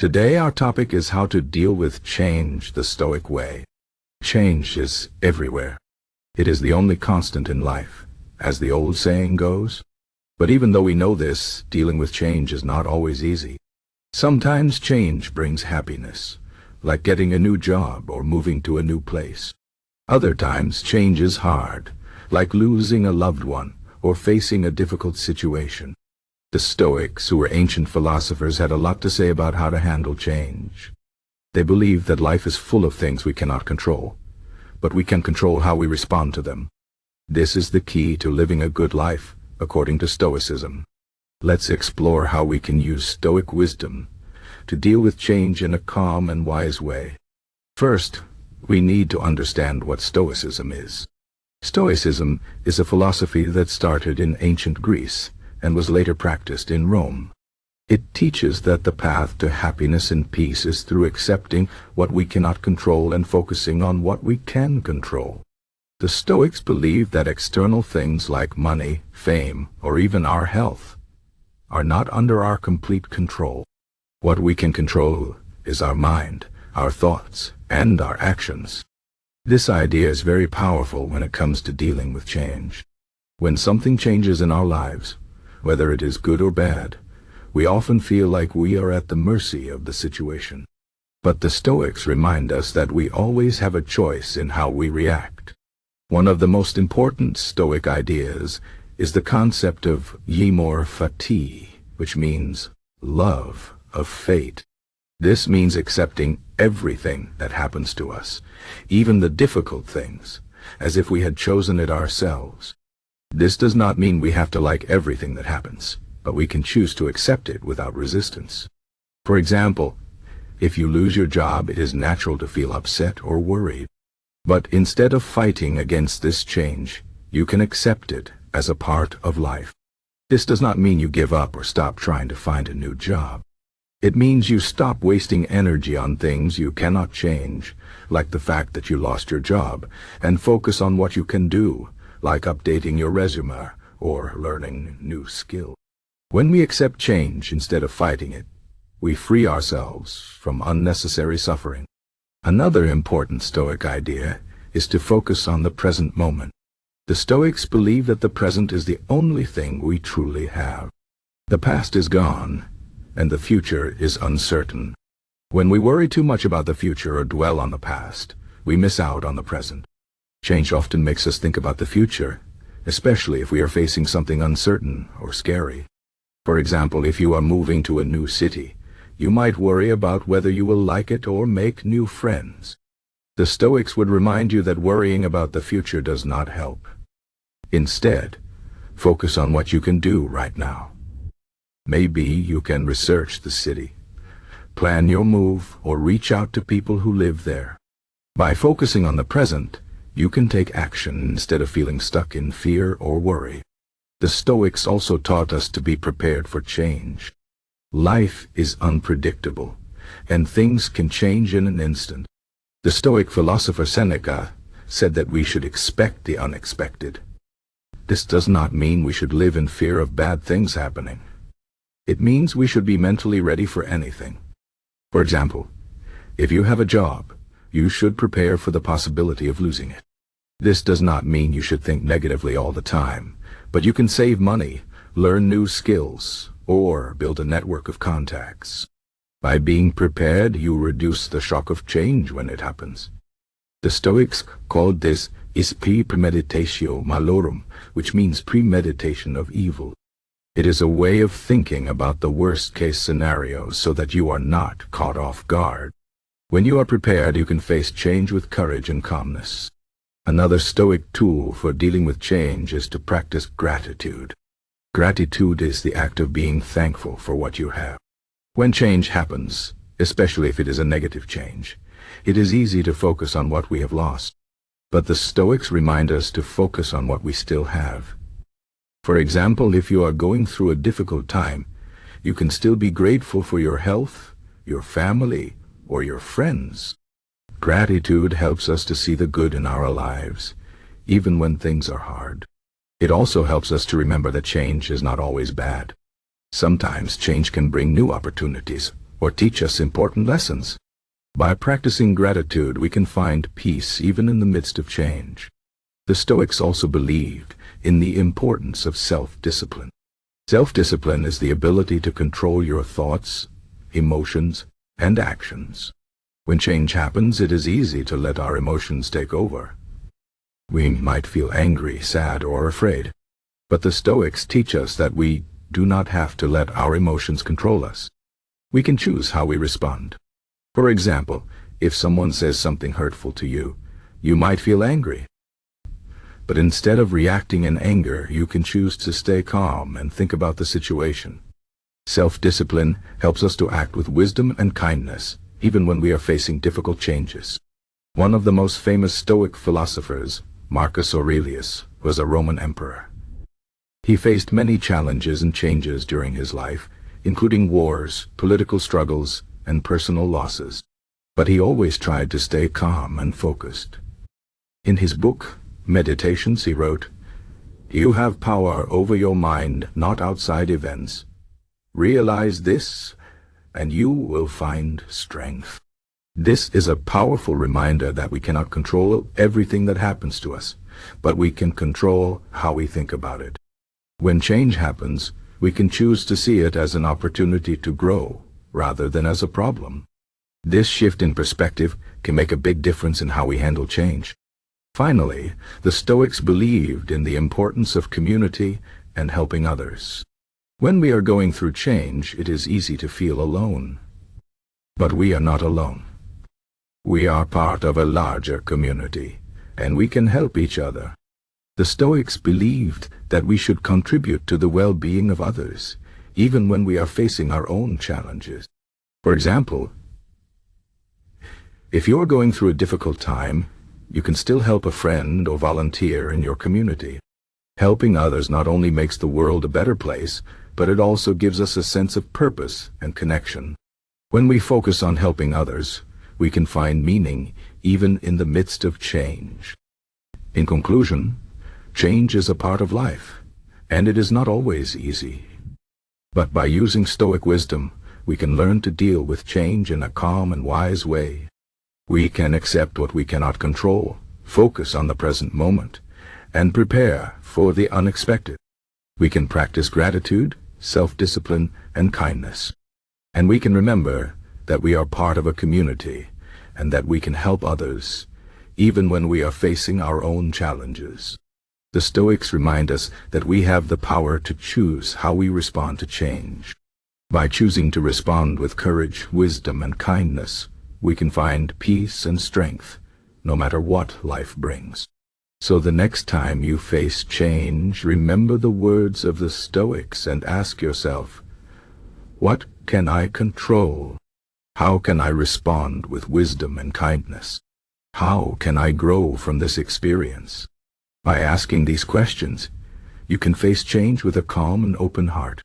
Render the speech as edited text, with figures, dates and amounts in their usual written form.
Today our topic is how to deal with change the Stoic way. Change is everywhere. It is the only constant in life, as the old saying goes. But even though we know this, dealing with change is not always easy. Sometimes change brings happiness, like getting a new job or moving to a new place. Other times change is hard, like losing a loved one or facing a difficult situation. The Stoics, who were ancient philosophers, had a lot to say about how to handle change. They believed that life is full of things we cannot control, but we can control how we respond to them. This is the key to living a good life, according to Stoicism. Let's explore how we can use Stoic wisdom to deal with change in a calm and wise way. First, we need to understand what Stoicism is. Stoicism is a philosophy that started in ancient Greece and was later practiced in Rome. It teaches that the path to happiness and peace is through accepting what we cannot control and focusing on what we can control. The Stoics believe that external things like money, fame, or even our health are not under our complete control. What we can control is our mind, our thoughts, and our actions. This idea is very powerful when it comes to dealing with change. When something changes in our lives, whether it is good or bad, we often feel like we are at the mercy of the situation. But the Stoics remind us that we always have a choice in how we react. One of the most important Stoic ideas is the concept of Amor Fati, which means love of fate. This means accepting everything that happens to us, even the difficult things, as if we had chosen it ourselves. This does not mean we have to like everything that happens, but we can choose to accept it without resistance. For example, if you lose your job, it is natural to feel upset or worried. But instead of fighting against this change, you can accept it as a part of life. This does not mean you give up or stop trying to find a new job. It means you stop wasting energy on things you cannot change, like the fact that you lost your job, and focus on what you can do, like updating your resume or learning new skills. When we accept change instead of fighting it, we free ourselves from unnecessary suffering. Another important Stoic idea is to focus on the present moment. The Stoics believe that the present is the only thing we truly have. The past is gone, and the future is uncertain. When we worry too much about the future or dwell on the past, we miss out on the present. Change often makes us think about the future, especially if we are facing something uncertain or scary. For example, if you are moving to a new city, you might worry about whether you will like it or make new friends. The Stoics would remind you that worrying about the future does not help. Instead, focus on what you can do right now. Maybe you can research the city, plan your move, or reach out to people who live there. By focusing on the present, you can take action instead of feeling stuck in fear or worry. The Stoics also taught us to be prepared for change. Life is unpredictable, and things can change in an instant. The Stoic philosopher Seneca said that we should expect the unexpected. This does not mean we should live in fear of bad things happening. It means we should be mentally ready for anything. For example, if you have a job, you should prepare for the possibility of losing it. This does not mean you should think negatively all the time, but you can save money, learn new skills, or build a network of contacts. By being prepared, you reduce the shock of change when it happens. The Stoics called this Premeditatio Malorum, which means premeditation of evil. It is a way of thinking about the worst-case scenarios so that you are not caught off guard. When you are prepared, you can face change with courage and calmness. Another Stoic tool for dealing with change is to practice gratitude. Gratitude is the act of being thankful for what you have. When change happens, especially if it is a negative change, it is easy to focus on what we have lost. But the Stoics remind us to focus on what we still have. For example, if you are going through a difficult time, you can still be grateful for your health, your family, or your friends. Gratitude helps us to see the good in our lives, even when things are hard. It also helps us to remember that change is not always bad. Sometimes change can bring new opportunities or teach us important lessons. By practicing gratitude, we can find peace even in the midst of change. The Stoics also believed in the importance of self-discipline. Self-discipline is the ability to control your thoughts, emotions, and actions. When change happens, it is easy to let our emotions take over. We might feel angry, sad, or afraid. But the Stoics teach us that we do not have to let our emotions control us. We can choose how we respond. For example, if someone says something hurtful to you, you might feel angry. But instead of reacting in anger, you can choose to stay calm and think about the situation. Self-discipline helps us to act with wisdom and kindness, even when we are facing difficult changes. One of the most famous Stoic philosophers, Marcus Aurelius, was a Roman emperor. He faced many challenges and changes during his life, including wars, political struggles, and personal losses. But he always tried to stay calm and focused. In his book, Meditations, he wrote, "You have power over your mind, not outside events. Realize this, and you will find strength." This is a powerful reminder that we cannot control everything that happens to us, but we can control how we think about it. When change happens, we can choose to see it as an opportunity to grow, rather than as a problem. This shift in perspective can make a big difference in how we handle change. Finally, the Stoics believed in the importance of community and helping others. When we are going through change, it is easy to feel alone. But we are not alone. We are part of a larger community, and we can help each other. The Stoics believed that we should contribute to the well-being of others, even when we are facing our own challenges. For example, if you're going through a difficult time, you can still help a friend or volunteer in your community. Helping others not only makes the world a better place, but it also gives us a sense of purpose and connection. When we focus on helping others, we can find meaning even in the midst of change. In conclusion, change is a part of life, and it is not always easy. But by using Stoic wisdom, we can learn to deal with change in a calm and wise way. We can accept what we cannot control, focus on the present moment, and prepare for the unexpected. We can practice gratitude, self-discipline, and kindness. And we can remember that we are part of a community, and that we can help others, even when we are facing our own challenges. The Stoics remind us that we have the power to choose how we respond to change. By choosing to respond with courage, wisdom, and kindness, we can find peace and strength, no matter what life brings. So the next time you face change, remember the words of the Stoics and ask yourself, what can I control? How can I respond with wisdom and kindness? How can I grow from this experience? By asking these questions, you can face change with a calm and open heart.